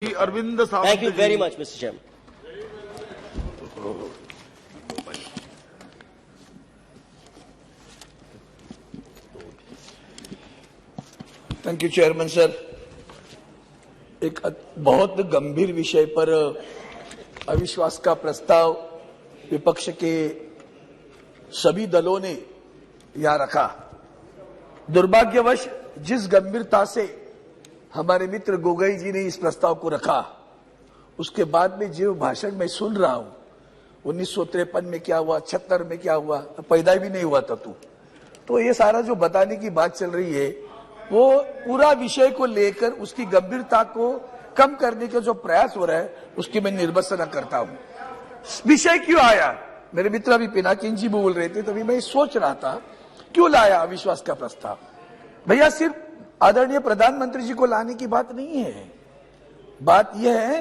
अरविंद साहब। Thank you very much, Mr. Chairman. Thank you chairman sir. एक बहुत गंभीर विषय पर अविश्वास का प्रस्ताव विपक्ष के सभी दलों ने यहां रखा। दुर्भाग्यवश जिस गंभीरता से हमारे मित्र गोगोई जी ने इस प्रस्ताव को रखा, उसके बाद में जो भाषण मैं सुन रहा हूं 1953 में क्या हुआ, 76 में क्या हुआ, पैदा भी नहीं हुआ था तू। तो ये सारा जो बताने की बात चल रही है वो पूरा विषय को लेकर उसकी गंभीरता को कम करने का जो प्रयास हो रहा है उसकी मैं निर्भत्सना करता हूं। विषय क्यों आया, मेरे मित्र अभी पिनाकिन जी बोल रहे थे, तभी मैं सोच रहा था क्यों लाया अविश्वास का प्रस्ताव। भैया सिर्फ आदरणीय प्रधानमंत्री जी को लाने की बात नहीं है, बात यह है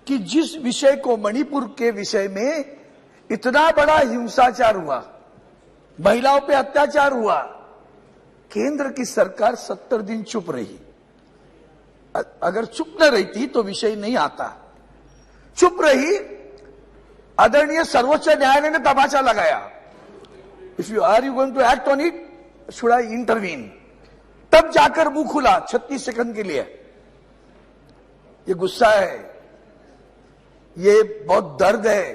कि जिस विषय को मणिपुर के विषय में इतना बड़ा हिंसाचार हुआ, महिलाओं पे अत्याचार हुआ, केंद्र की सरकार 70 दिन चुप रही। अगर चुप न रहती तो विषय नहीं आता, चुप रही। आदरणीय सर्वोच्च न्यायालय ने तमाचा लगाया, if you are you going to act on it, should I intervene. तब जाकर मुंह खुला 36 सेकंड के लिए। ये गुस्सा है, ये बहुत दर्द है,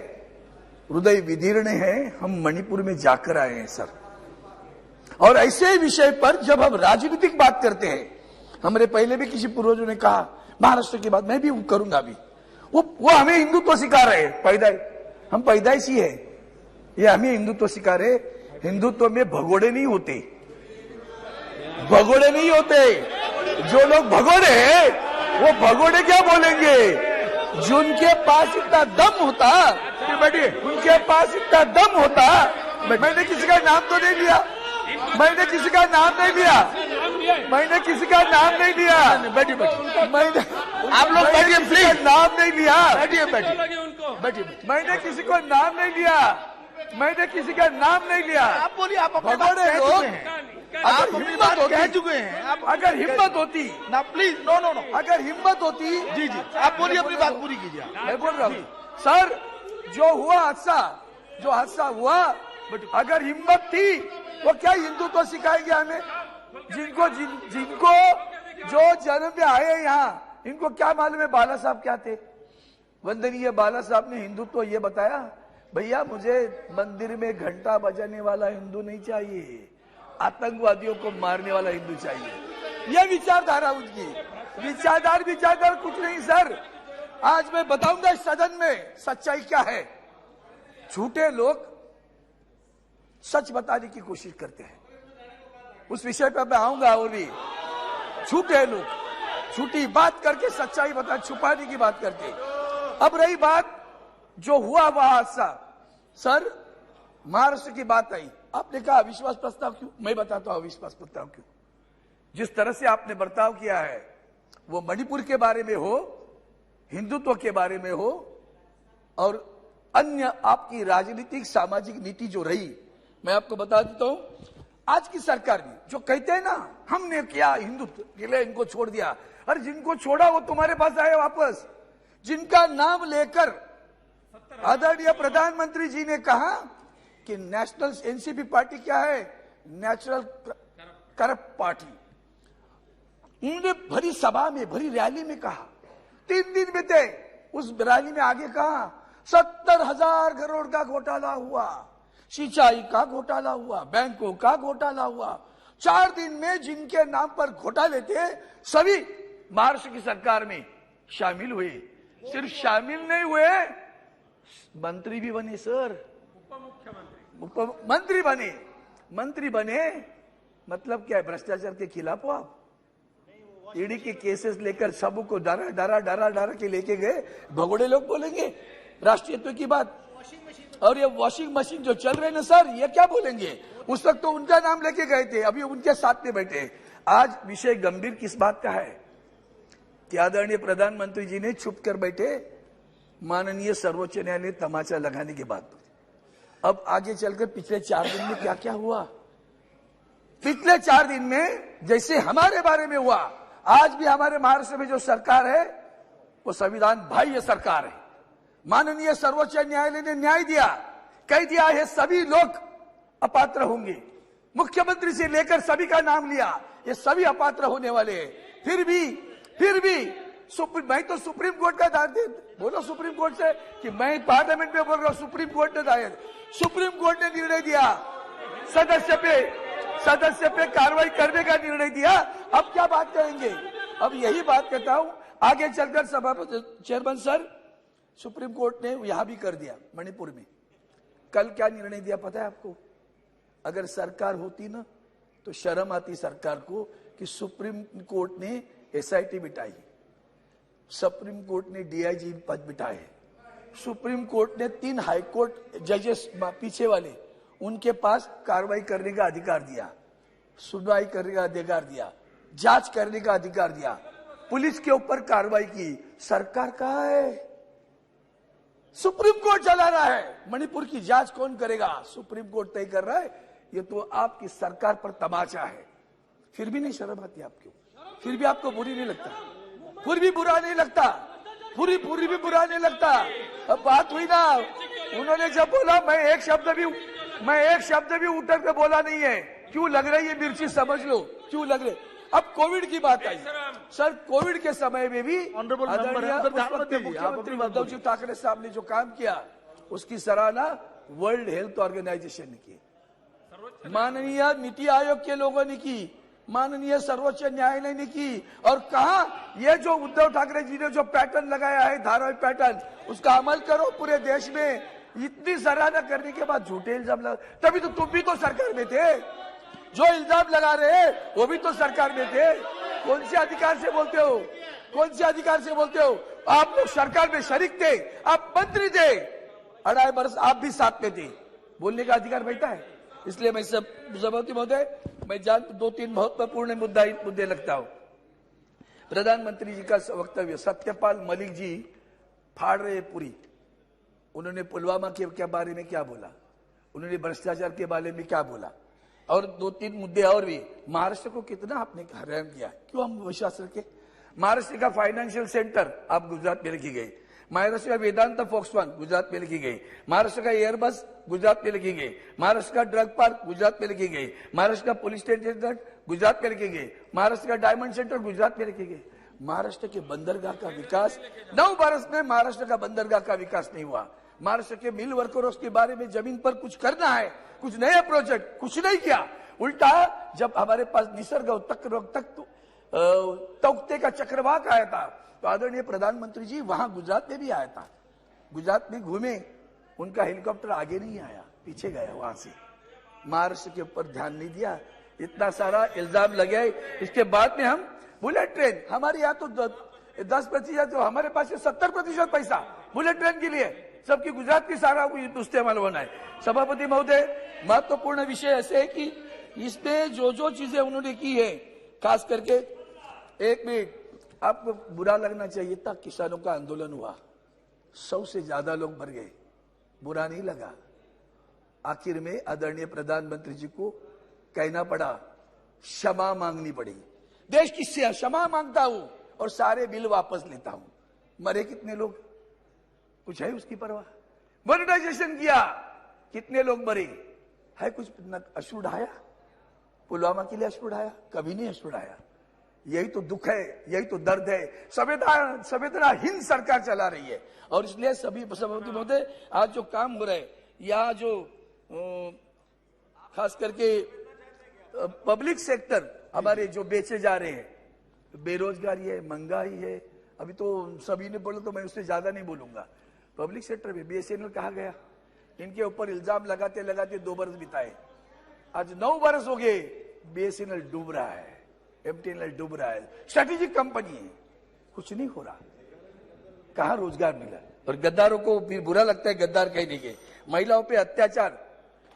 हृदय विदीर्ण है। हम मणिपुर में जाकर आए हैं सर, और ऐसे विषय पर जब हम राजनीतिक बात करते हैं, हमारे पहले भी किसी पूर्वजों ने कहा, महाराष्ट्र की बात मैं भी करूंगा अभी, वो हमें हिंदुत्व सिखा रहे हैं। हम पैदाइशी है, ये हमें हिंदुत्व सिखा रहे। हिंदुत्व में भगोड़े नहीं होते, भगोड़े नहीं होते। जो लोग भगोड़े हैं वो भगोड़े क्या बोलेंगे, जिनके पास इतना दम होता, बैठिए, उनके पास इतना दम होता। मैंने किसी का नाम तो नहीं लिया, मैंने किसी का नाम नहीं लिया, मैंने किसी का नाम नहीं लिया। बैठिए बैठिए, मैंने आप लोग बैठिए प्लीज, नाम नहीं लिया। बैठिए बैठिए बैठिए, मैंने किसी को नाम नहीं लिया, मैंने किसी का नाम नहीं लिया। आप बोलिए, आप भगोड़े लोग, आप हिम्मत कह चुके हैं। आप अगर हिम्मत होती ना, प्लीज, नो नो नो, अगर हिम्मत होती, जी जी, आप बोलिए, अपनी बात पूरी कीजिए। मैं बोल रहा हूँ सर, जो हुआ हादसा, जो हादसा हुआ, अगर हिम्मत थी वो क्या हिंदुत्व सिखाएंगे हमें? जिनको जो जन्म में आए यहाँ, इनको क्या मालूम है बाला साहब क्या थे? वंदनीय बाला साहब ने हिंदुत्व ये बताया, भैया मुझे मंदिर में घंटा बजाने वाला हिंदू नहीं चाहिए, आतंकवादियों को मारने वाला हिंदू चाहिए। यह विचारधारा उनकी, विचारधारा कुछ नहीं सर। आज मैं बताऊंगा इस सदन में सच्चाई क्या है। झूठे लोग सच बताने की कोशिश करते हैं, उस विषय पर मैं आऊंगा। और भी झूठे लोग झूठी बात करके सच्चाई बता, छुपाने की बात करते। अब रही बात जो हुआ वह हादसा, सर महाराष्ट्र की बात आई, आपने कहा अविश्वास प्रस्ताव क्यों? मैं बताता हूं अविश्वास प्रस्ताव क्यों। जिस तरह से आपने बर्ताव किया है, वो मणिपुर के बारे में हो, हिंदुत्व के बारे में हो, और अन्य आपकी राजनीतिक सामाजिक नीति जो रही, मैं आपको बता देता हूं, आज की सरकार भी जो कहते हैं ना हमने किया हिंदुत्व के लिए, इनको छोड़ दिया, और जिनको छोड़ा वो तुम्हारे पास आए वापस, जिनका नाम लेकर आदरणीय प्रधानमंत्री जी ने कहा कि नेशनल एनसीपी पार्टी क्या है, नेचुरल करप्ट पार्टी। उन्होंने भरी सभा में, भरी रैली में कहा, 3 दिन बीते, उस रैली में आगे कहा 70,000 करोड़ का घोटाला हुआ, सिंचाई का घोटाला हुआ, बैंकों का घोटाला हुआ। 4 दिन में जिनके नाम पर घोटाले थे सभी महाराष्ट्र की सरकार में शामिल हुए। सिर्फ शामिल नहीं हुए, मंत्री भी बने सर, मंत्री बने। मंत्री बने मतलब क्या है, भ्रष्टाचार के खिलाफ हो आप? ईडी के केसेस लेकर सबको डरा के लेके गए, भगोड़े लोग बोलेंगे राष्ट्रीयत्व की बात। और ये वॉशिंग मशीन जो चल रहे ना सर, ये क्या बोलेंगे? उस वक्त तो उनका नाम लेके गए थे, अभी उनके साथ में बैठे। आज विषय गंभीर किस बात का है कि आदरणीय प्रधानमंत्री जी ने छुप कर बैठे, माननीय सर्वोच्च न्यायालय तमाचा लगाने के बाद। अब आगे चलकर पिछले 4 दिन में क्या क्या हुआ, पिछले 4 दिन में जैसे हमारे बारे में हुआ, आज भी हमारे महाराष्ट्र में जो सरकार है वो संविधान बाह्य सरकार है। माननीय सर्वोच्च न्यायालय ने न्याय दिया, कह दिया है सभी लोग अपात्र होंगे। मुख्यमंत्री से लेकर सभी का नाम लिया, ये सभी अपात्र होने वाले हैं। फिर भी मैं तो सुप्रीम कोर्ट का दायर बोलो सुप्रीम कोर्ट से कि मैं पार्लियामेंट में बोल रहा हूं, सुप्रीम कोर्ट ने दायर, सुप्रीम कोर्ट ने निर्णय दिया, सदस्य पे कार्रवाई करने का निर्णय दिया। अब क्या बात करेंगे? अब यही बात कहता हूं, आगे चलकर सभापति चेयरमैन सर, सुप्रीम कोर्ट ने यहां भी कर दिया मणिपुर में। कल क्या निर्णय दिया पता है आपको? अगर सरकार होती ना तो शर्म आती सरकार को कि सुप्रीम कोर्ट ने एसआईटी बिठाई, सुप्रीम कोर्ट ने डीआईजी पद बिठाए, सुप्रीम कोर्ट ने 3 हाईकोर्ट जजेस पीछे वाले उनके पास कार्रवाई करने का अधिकार दिया, सुनवाई करने का अधिकार दिया, जांच करने का अधिकार दिया, पुलिस के ऊपर कार्रवाई की। सरकार कहाँ है? सुप्रीम कोर्ट चला रहा है। मणिपुर की जांच कौन करेगा? सुप्रीम कोर्ट तय कर रहा है। ये तो आपकी सरकार पर तमाचा है। फिर भी नहीं शर्म आती आपको? फिर भी आपको बुरी नहीं लगता? फिर भी बुरा नहीं लगता? पूरी भी बुरा नहीं लगता? अब बात हुई ना, उन्होंने जब बोला मैं एक शब्द भी उतर के बोला नहीं है। क्यों लग रही है मिर्ची? समझ लो क्यों लग रही। अब कोविड की बात आई सर, कोविड के समय में भी मुख्यमंत्री उद्धव जी ठाकरे साहब ने जो काम किया उसकी सराहना वर्ल्ड हेल्थ ऑर्गेनाइजेशन ने की, माननीय नीति आयोग के लोगों ने की, माननीय सर्वोच्च न्यायालय ने की। और कहा ये जो उद्धव ठाकरे जी ने जो पैटर्न लगाया है, धारावाहिक पैटर्न, उसका अमल करो पूरे देश में। इतनी सराहना करने के बाद झूठे इल्जाम लगा, तभी तो तुम भी तो सरकार में थे। जो इल्जाम लगा रहे हैं वो भी तो सरकार में थे। कौन से अधिकार से बोलते हो? कौन से अधिकार से बोलते हो? आप लोग सरकार में शरीक थे, आप मंत्री थे, 2.5 वर्ष आप भी साथ में थे, बोलने का अधिकार बैठा है। इसलिए मैं सभापति महोदय, मैं 2-3 महत्वपूर्ण मुद्दे लगता हूं। प्रधानमंत्री जी का वक्तव्य, सत्यपाल मलिक जी फाड़ रहे पूरी। उन्होंने पुलवामा के बारे में क्या बोला, उन्होंने भ्रष्टाचार के बारे में क्या बोला, और 2-3 मुद्दे और भी। महाराष्ट्र को कितना आपने हैरान किया, क्यों हम विश्वास रखे? महाराष्ट्र का फाइनेंशियल सेंटर आप गुजरात में लिखी गई, महाराष्ट्र का वेदांत फॉक्सकॉन गुजरात में लिखी गई, महाराष्ट्र का एयरबस गुजरात में लिखी गई, महाराष्ट्र का ड्रग पार्क गुजरात में लिखी गई, महाराष्ट्र का पुलिस स्टेशन गुजरात में लिखी गई, महाराष्ट्र का डायमंड सेंटर गुजरात में लिखी गई। महाराष्ट्र के बंदरगाह का विकास 9 वर्ष में महाराष्ट्र का बंदरगाह का विकास नहीं हुआ। महाराष्ट्र के मिल वर्कर्स के बारे में जमीन पर कुछ करना है, कुछ नया प्रोजेक्ट, कुछ नहीं किया। उल्टा जब हमारे पास निसर्ग तख्ते का चक्रवात आया था तो आदरणीय प्रधानमंत्री जी वहां गुजरात में भी आया था, गुजरात में घूमे, उनका हेलीकॉप्टर आगे नहीं आया, पीछे गया वहां से। महाराष्ट्र के ऊपर ध्यान नहीं दिया, इतना सारा इल्जाम लगे। इसके बाद में हम बुलेट ट्रेन, हमारे यहाँ तो 10%, तो हमारे पास 70% पैसा बुलेट ट्रेन के लिए, सबकी गुजरात की सारा इस्तेमाल होना है। सभापति महोदय, महत्वपूर्ण विषय ऐसे है कि इसमें जो चीजें उन्होंने की है, खास करके 1 मिनट आपको बुरा लगना चाहिए था, किसानों का आंदोलन हुआ, 100 से ज्यादा लोग मर गए, बुरा नहीं लगा। आखिर में आदरणीय प्रधानमंत्री जी को कहना पड़ा, क्षमा मांगनी पड़ी, देश की क्षमा मांगता हूं और सारे बिल वापस लेता हूं। मरे कितने लोग, कुछ है उसकी परवाह? मॉनिटाइजेशन किया, कितने लोग मरे, है कुछ अश्रु ढाया? पुलवामा के लिए अश्रु ढाया? कभी नहीं अश्रु ढाया। यही तो दुख है, यही तो दर्द है। संवेदनाहीन सरकार चला रही है। और इसलिए सभी सभापति महोदय, आज जो काम हो रहा है, यहाँ जो खास करके पब्लिक सेक्टर हमारे जो बेचे जा रहे हैं, बेरोजगारी है, महंगाई है, अभी तो सभी ने बोला तो मैं उससे ज्यादा नहीं बोलूंगा। पब्लिक सेक्टर में बीएसएनएल कहा गया, इनके ऊपर इल्जाम लगाते लगाते 2 वर्ष बिताए, आज 9 वर्ष हो गए, बीएसएनएल डूब रहा है, एमटीएनएल डूब रहा है, स्ट्रेटेजिक कंपनी है, कुछ नहीं हो रहा। कहां रोजगार मिला? और गद्दारों को फिर बुरा लगता है गद्दार कहने के। महिलाओं पे अत्याचार,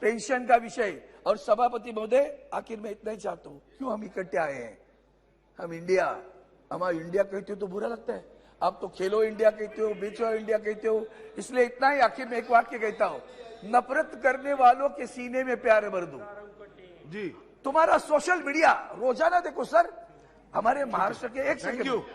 पेंशन का विषय। और सभापति महोदय, आखिर में इतना ही चाहता हूं, क्यों हम इकट्ठे आए हैं? हम इंडिया, हमारा इंडिया कहते हो तो बुरा लगता है, आप तो खेलो इंडिया कहते हो, बेचो इंडिया कहते हो। इसलिए इतना ही आखिर में एक वाक्य कहता हूं, नफरत करने वालों के सीने में प्यार भर दो जी। तुम्हारा सोशल मीडिया रोजाना देखो सर, हमारे महाराष्ट्र के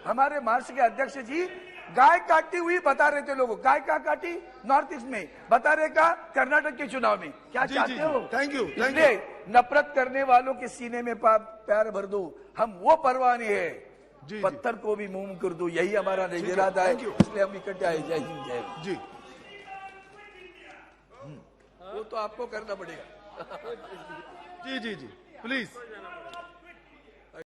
हमारे महाराष्ट्र के अध्यक्ष जी गाय काटती हुई बता रहे थे लोगों, गाय का काटी नॉर्थ ईस्ट में, बता रहे का कर्नाटक के चुनाव में। क्या चाहते हो? थैंक यू, थैंक इसलिए नफरत करने वालों के सीने में प्यार भर दो, हम वो परवाह नहीं है, पत्थर को भी मुंह कर दो, यही हमारा इरादा है, इसलिए हम इकट्ठे आए। जय हिंद, जय हिंद। जी वो तो आपको करना पड़ेगा। जी जी जी प्लीज।